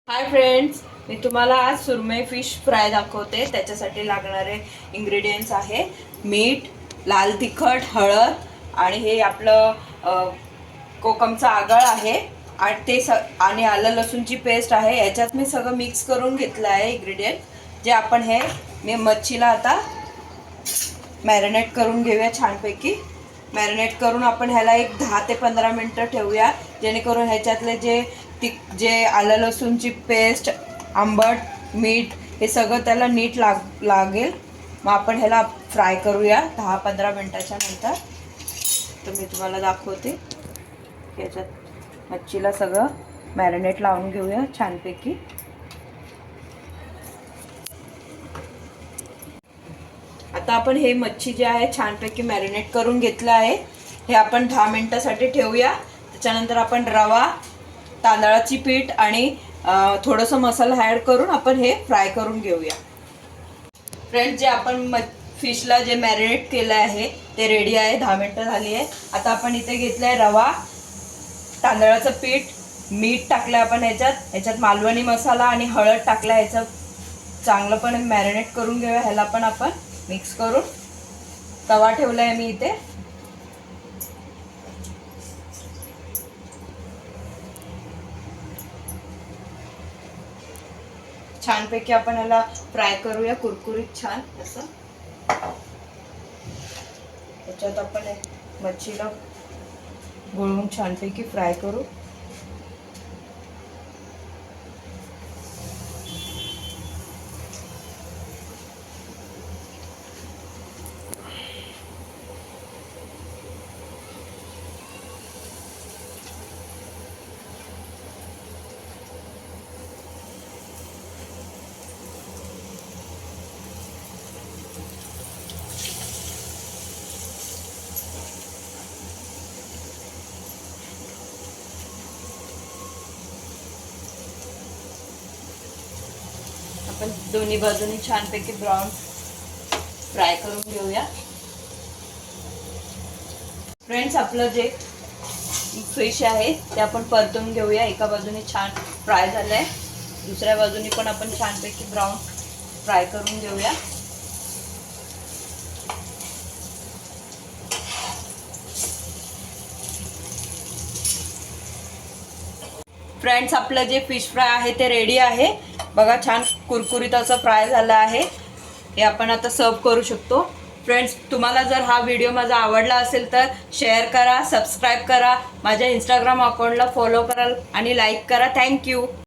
Hi friends, मी तुम्हाला आज सुरमई fish fry दाखवते। त्याच्यासाठी लागणारे इंग्रेडियंट्स आहे मीठ, लाल तिखट, हळद आणि हे आपलं कोकमचं आगळ आहे आणि आलं लसूणची पेस्ट आहे। याच्यात मी सगळं मिक्स करून घेतलं आहे इंग्रेडियंट जे आपण हे मी मच्छीला आता मॅरिनेट करून घेऊया। छानपैकी मॅरिनेट करून आपण ह्याला एक 10 ते 15 मिनटं ठेवूया, जेणेकरून ह्याच्यातले जे आलं लसूणची पेस्ट, आंबट मीठ हे सगळं त्याला नीट लागेल। मग आपण ह्याला फ्राय करूया 10-15 मिनटाच्या नंतर। तर मी तुम्हाला दाखवते। ह्याच्यात मच्छीला सगळं मॅरिनेट लावून घेऊया छानपैकी। आता आपण हे मच्छी जे आहे छानपैकी मॅरिनेट करून घेतलं आहे, हे आपण 10 मिनिटासाठी ठेवूया। त्याच्यानंतर आपण रवा, तांदळाची पीठ आणि थोडंसं मसाला ॲड करून आपण हे फ्राय करून घेऊया। फ्रेंड्स, जे आपण फिशला जे मॅरिनेट केलं आहे ते रेडी आहे। 10 मिनिटं झाली आहे। आता आपण इथे घेतलं आहे रवा, तांदळाचं पीठ, मीठ टाकलं आपण ह्याच्यात मालवणी मसाला आणि हळद टाकला। ह्याचं चांगलं पण मॅरिनेट करून घेऊया। ह्याला पण आपण मिक्स करून तवा ठेवला आहे मी इथे। छानपैकी आपण ह्याला फ्राय करूया कुरकुरीत छान असं। त्याच्यात आपण मच्छीला गोळून छानपैकी फ्राय करू। आपण दोन्ही बाजूनी छानपैकी ब्राऊन फ्राय करून घेऊया। फ्रेंड्स, आपलं जे फिश आहे ते आपण परतून घेऊया। एका बाजूने छान फ्राय झालंय, दुसऱ्या बाजूनी पण आपण छानपैकी ब्राऊन फ्राय करून घेऊया। फ्रेंड्स, आपलं जे फिश फ्राय आहे ते रेडी आहे। बघा, छान कुरकुरीत असं फ्राय झालं आहे। हे आपण आता सर्व करू शकतो। फ्रेंड्स, तुम्हाला जर हा व्हिडिओ माझा आवडला असेल तर शेअर करा, सबस्क्राईब करा, माझ्या इंस्टाग्राम अकाउंटला फॉलो करा आणि लाईक करा। थँक्यू।